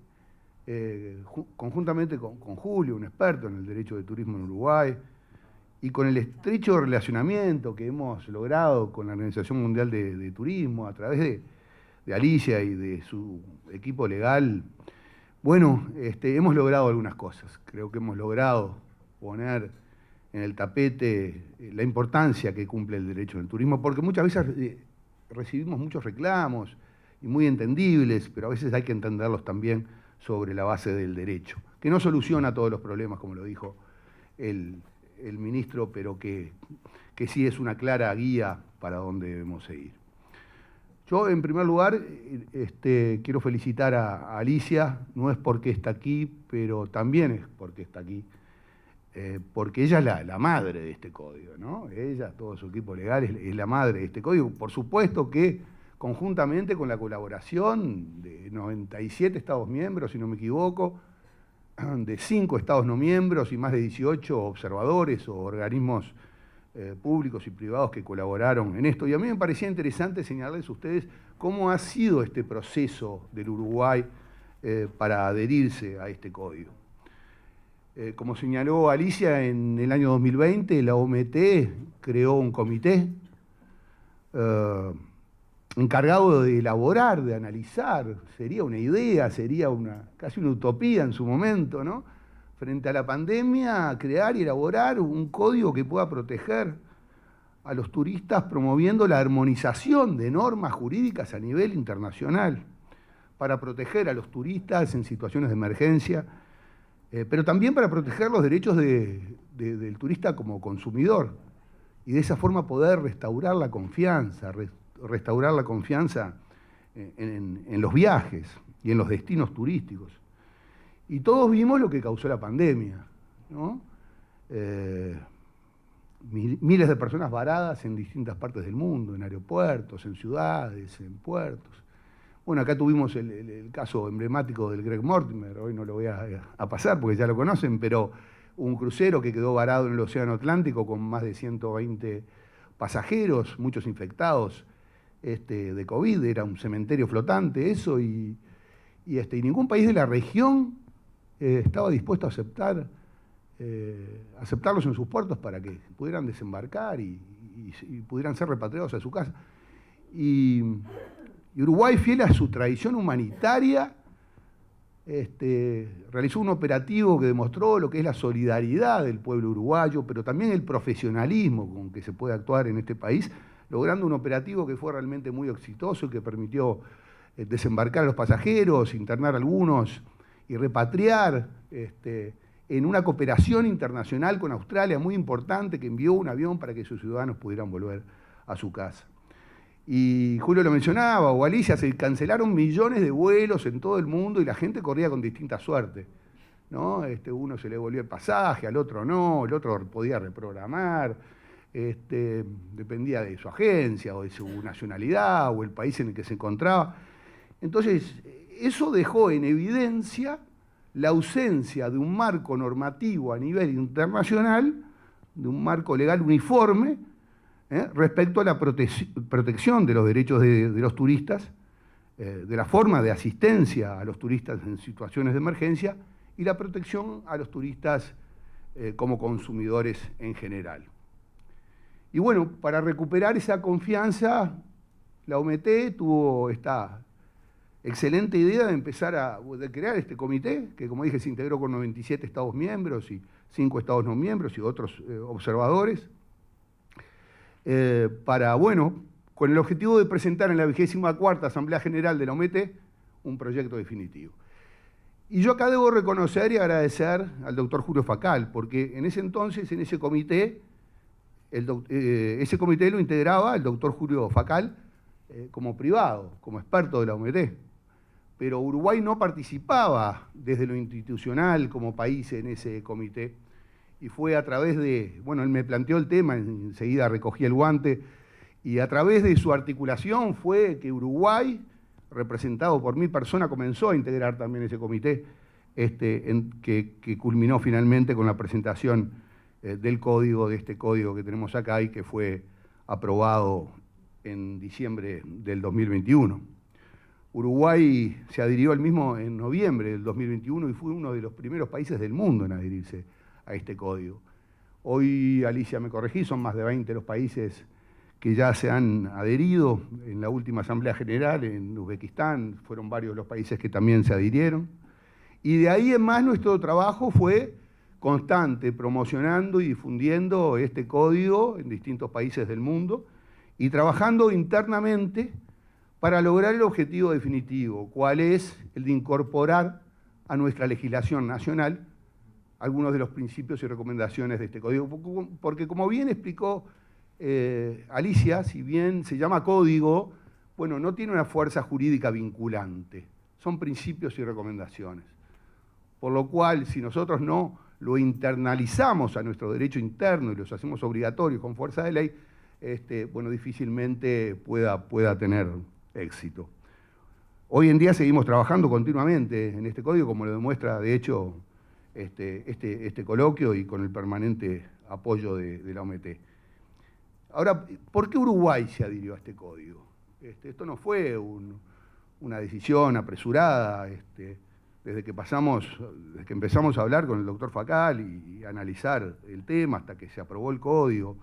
conjuntamente con Julio, un experto en el derecho de turismo en Uruguay, y con el estrecho relacionamiento que hemos logrado con la Organización Mundial de Turismo, a través de Alicia y de su equipo legal, bueno, hemos logrado algunas cosas. Creo que hemos logrado poner en el tapete la importancia que cumple el derecho del turismo, porque muchas veces recibimos muchos reclamos, y muy entendibles, pero a veces hay que entenderlos también sobre la base del derecho, que no soluciona todos los problemas, como lo dijo el ministro, pero que sí es una clara guía para dónde debemos seguir. Yo, en primer lugar, quiero felicitar a Alicia, no es porque está aquí, pero también es porque está aquí, porque ella es la madre de este código, ¿no? Ella, todo su equipo legal, es la madre de este código. Por supuesto que conjuntamente con la colaboración de 97 Estados miembros, si no me equivoco, de 5 Estados no miembros y más de 18 observadores o organismos públicos y privados que colaboraron en esto. Y a mí me parecía interesante señalarles a ustedes cómo ha sido este proceso del Uruguay para adherirse a este código. Como señaló Alicia, en el año 2020 la OMT creó un comité encargado de elaborar, de analizar, sería una idea, sería casi una utopía en su momento, ¿no? Frente a la pandemia, crear y elaborar un código que pueda proteger a los turistas promoviendo la armonización de normas jurídicas a nivel internacional, para proteger a los turistas en situaciones de emergencia, pero también para proteger los derechos del turista como consumidor, y de esa forma poder restaurar la confianza, en los viajes y en los destinos turísticos. Y todos vimos lo que causó la pandemia, ¿no? Miles de personas varadas en distintas partes del mundo, en aeropuertos, en ciudades, en puertos. Bueno, acá tuvimos el caso emblemático del Greg Mortimer, hoy no lo voy a pasar porque ya lo conocen, pero un crucero que quedó varado en el Océano Atlántico con más de 120 pasajeros, muchos infectados de COVID, era un cementerio flotante eso, y ningún país de la región estaba dispuesto a aceptarlos en sus puertos para que pudieran desembarcar y pudieran ser repatriados a su casa. Y Uruguay, fiel a su tradición humanitaria, realizó un operativo que demostró lo que es la solidaridad del pueblo uruguayo, pero también el profesionalismo con que se puede actuar en este país, logrando un operativo que fue realmente muy exitoso y que permitió desembarcar a los pasajeros, internar a algunos y repatriar en una cooperación internacional con Australia muy importante, que envió un avión para que sus ciudadanos pudieran volver a su casa. Y Julio lo mencionaba, o Alicia, se cancelaron millones de vuelos en todo el mundo y la gente corría con distinta suerte, ¿no? Uno se le volvió el pasaje, al otro no, el otro podía reprogramar, dependía de su agencia o de su nacionalidad o el país en el que se encontraba. Entonces, eso dejó en evidencia la ausencia de un marco normativo a nivel internacional, de un marco legal uniforme, respecto a la protección de los derechos de los turistas, de la forma de asistencia a los turistas en situaciones de emergencia y la protección a los turistas como consumidores en general. Y bueno, para recuperar esa confianza, la OMT tuvo esta excelente idea de crear este comité, que como dije se integró con 97 Estados miembros y 5 Estados no miembros y otros observadores, con el objetivo de presentar en la 24ª Asamblea General de la OMT un proyecto definitivo. Y yo acá debo reconocer y agradecer al doctor Julio Facal, porque en ese entonces, en ese comité, ese comité lo integraba el doctor Julio Facal como privado, como experto de la OMT. Pero Uruguay no participaba desde lo institucional como país en ese comité. Y fue a través de, él me planteó el tema, enseguida recogí el guante, y a través de su articulación fue que Uruguay, representado por mi persona, comenzó a integrar también ese comité, que culminó finalmente con la presentación del código, de este código que tenemos acá y que fue aprobado en diciembre del 2021. Uruguay se adhirió al mismo en noviembre del 2021 y fue uno de los primeros países del mundo en adherirse a este código. Hoy, Alicia, me corregí, son más de 20 los países que ya se han adherido. En la última Asamblea General en Uzbekistán fueron varios los países que también se adhirieron. Y de ahí en más nuestro trabajo fue constante, promocionando y difundiendo este código en distintos países del mundo y trabajando internamente para lograr el objetivo definitivo, cuál es el de incorporar a nuestra legislación nacional algunos de los principios y recomendaciones de este código. Porque como bien explicó Alicia, si bien se llama código, no tiene una fuerza jurídica vinculante, son principios y recomendaciones. Por lo cual, si nosotros no lo internalizamos a nuestro derecho interno y los hacemos obligatorios con fuerza de ley, difícilmente pueda tener éxito. Hoy en día seguimos trabajando continuamente en este código, como lo demuestra, de hecho, este coloquio y con el permanente apoyo de la OMT. Ahora, ¿por qué Uruguay se adhirió a este código? Esto no fue una decisión apresurada. Desde que empezamos a hablar con el doctor Facal y analizar el tema hasta que se aprobó el código,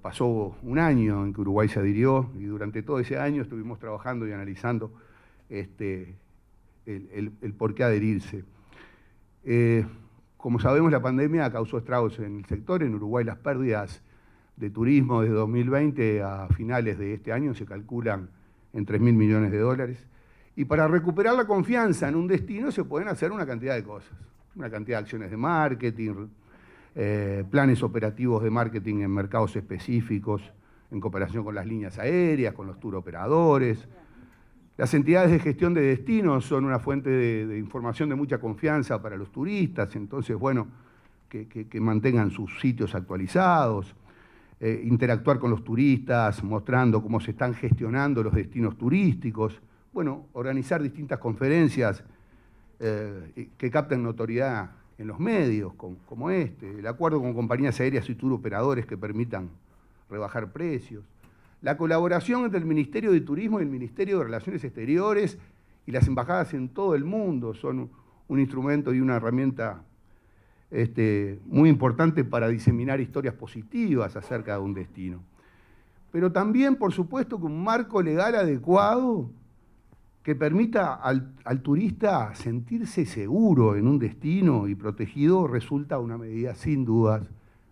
pasó un año en que Uruguay se adhirió y durante todo ese año estuvimos trabajando y analizando el por qué adherirse. Como sabemos, la pandemia causó estragos en el sector. En Uruguay las pérdidas de turismo desde 2020 a finales de este año se calculan en 3.000 millones de dólares. Y para recuperar la confianza en un destino se pueden hacer una cantidad de cosas, una cantidad de acciones de marketing, planes operativos de marketing en mercados específicos, en cooperación con las líneas aéreas, con los tour operadores. Las entidades de gestión de destinos son una fuente de información de mucha confianza para los turistas, entonces, que mantengan sus sitios actualizados, interactuar con los turistas, mostrando cómo se están gestionando los destinos turísticos, organizar distintas conferencias que capten notoriedad en los medios, como el acuerdo con compañías aéreas y tour operadores que permitan rebajar precios, la colaboración entre el Ministerio de Turismo y el Ministerio de Relaciones Exteriores y las embajadas en todo el mundo son un instrumento y una herramienta muy importante para diseminar historias positivas acerca de un destino. Pero también, por supuesto, que un marco legal adecuado que permita al turista sentirse seguro en un destino y protegido resulta una medida sin dudas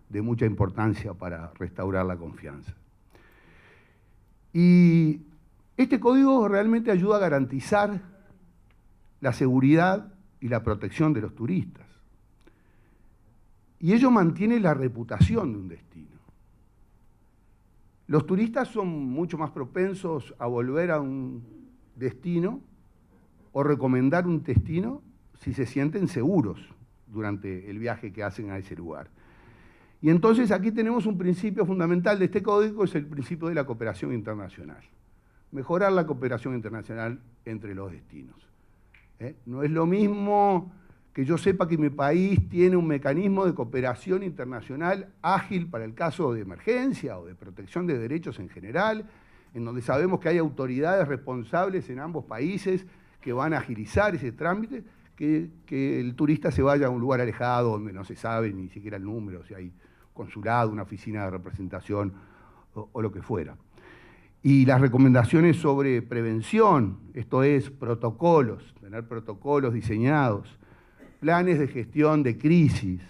de mucha importancia para restaurar la confianza. Y este código realmente ayuda a garantizar la seguridad y la protección de los turistas. Y ello mantiene la reputación de un destino. Los turistas son mucho más propensos a volver a un destino o recomendar un destino si se sienten seguros durante el viaje que hacen a ese lugar. Y entonces aquí tenemos un principio fundamental de este código, es el principio de la cooperación internacional. Mejorar la cooperación internacional entre los destinos. No es lo mismo que yo sepa que mi país tiene un mecanismo de cooperación internacional ágil para el caso de emergencia o de protección de derechos en general, en donde sabemos que hay autoridades responsables en ambos países que van a agilizar ese trámite, que el turista se vaya a un lugar alejado donde no se sabe ni siquiera el número, si hay consulado, una oficina de representación o lo que fuera. Y las recomendaciones sobre prevención, esto es, protocolos, tener protocolos diseñados, planes de gestión de crisis,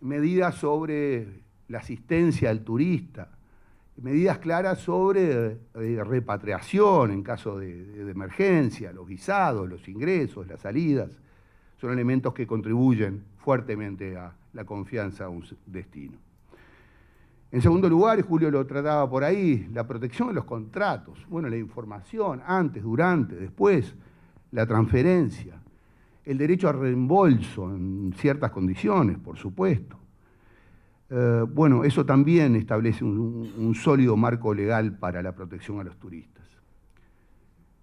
medidas sobre la asistencia al turista, medidas claras sobre repatriación en caso de emergencia, los visados, los ingresos, las salidas, son elementos que contribuyen fuertemente a la confianza a un destino. En segundo lugar, Julio lo trataba por ahí, la protección de los contratos, bueno, la información antes, durante, después, la transferencia, el derecho a reembolso en ciertas condiciones, por supuesto. Bueno, eso también establece un sólido marco legal para la protección a los turistas.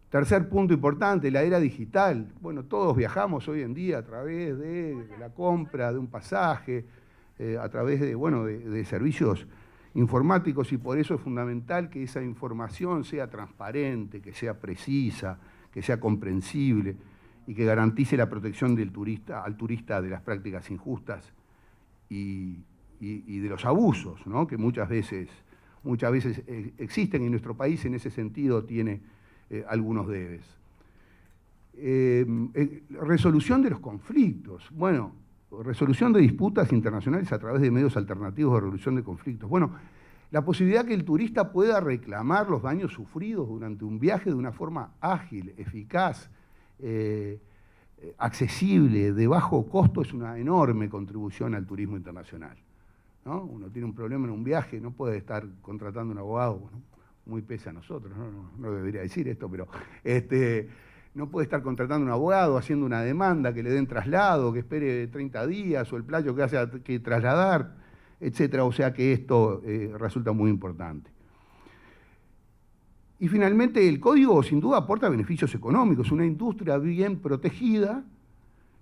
Tercer punto importante, la era digital. Bueno, todos viajamos hoy en día a través de la compra de un pasaje, a través de servicios informáticos, y por eso es fundamental que esa información sea transparente, que sea precisa, que sea comprensible y que garantice la protección del turista, al turista de las prácticas injustas y de los abusos, ¿no? Que muchas veces existen, y nuestro país en ese sentido tiene algunos debes. Resolución de los conflictos. Bueno, resolución de disputas internacionales a través de medios alternativos de resolución de conflictos. Bueno, la posibilidad que el turista pueda reclamar los daños sufridos durante un viaje de una forma ágil, eficaz, accesible, de bajo costo, es una enorme contribución al turismo internacional, ¿no? Uno tiene un problema en un viaje, no puede estar contratando un abogado, bueno, muy pese a nosotros, no debería decir esto, pero no puede estar contratando un abogado, haciendo una demanda, que le den traslado, que espere 30 días, o el plazo que hace que trasladar, etcétera. O sea que esto resulta muy importante. Y finalmente, el código sin duda aporta beneficios económicos. Una industria bien protegida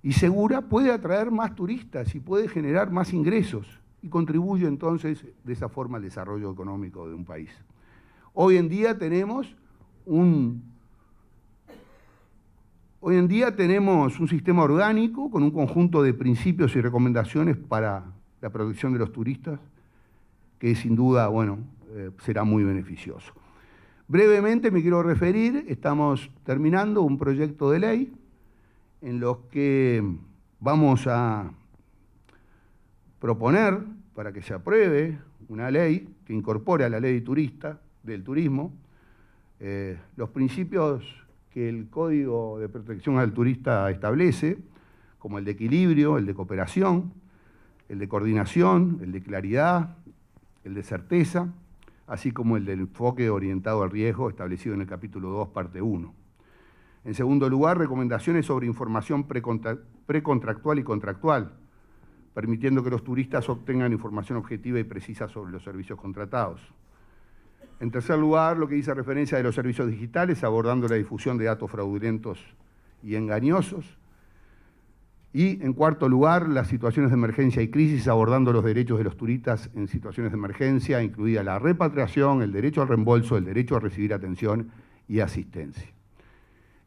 y segura puede atraer más turistas y puede generar más ingresos, y contribuye entonces de esa forma al desarrollo económico de un país. Hoy en día tenemos un sistema orgánico con un conjunto de principios y recomendaciones para la protección de los turistas que sin duda, será muy beneficioso. Brevemente me quiero referir, estamos terminando un proyecto de ley en los que vamos a proponer para que se apruebe una ley que incorpore a la ley del turismo los principios que el Código de Protección al Turista establece, como el de equilibrio, el de cooperación, el de coordinación, el de claridad, el de certeza, así como el del enfoque orientado al riesgo establecido en el capítulo 2, parte 1. En segundo lugar, recomendaciones sobre información precontractual y contractual, permitiendo que los turistas obtengan información objetiva y precisa sobre los servicios contratados. En tercer lugar, lo que dice referencia de los servicios digitales, abordando la difusión de datos fraudulentos y engañosos. Y en cuarto lugar, las situaciones de emergencia y crisis, abordando los derechos de los turistas en situaciones de emergencia, incluida la repatriación, el derecho al reembolso, el derecho a recibir atención y asistencia.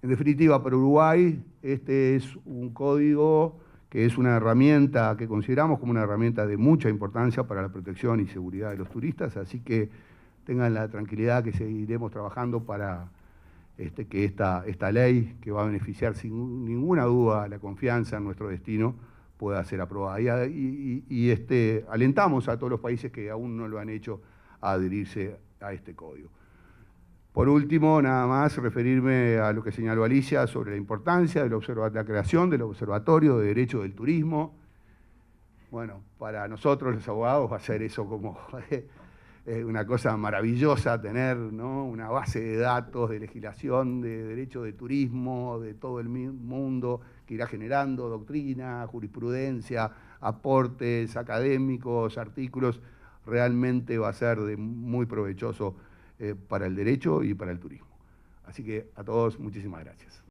En definitiva, para Uruguay, este es un código que es una herramienta que consideramos como una herramienta de mucha importancia para la protección y seguridad de los turistas, así que tengan la tranquilidad que seguiremos trabajando para que esta ley, que va a beneficiar sin ninguna duda la confianza en nuestro destino, pueda ser aprobada. Y alentamos a todos los países que aún no lo han hecho a adherirse a este código. Por último, nada más referirme a lo que señaló Alicia sobre la importancia de la creación del Observatorio de Derecho del Turismo. Bueno, para nosotros los abogados va a ser eso como una cosa maravillosa, tener, ¿no?, una base de datos de legislación de derecho de turismo de todo el mundo, que irá generando doctrina, jurisprudencia, aportes académicos, artículos. Realmente va a ser muy provechoso para el derecho y para el turismo. Así que a todos, muchísimas gracias.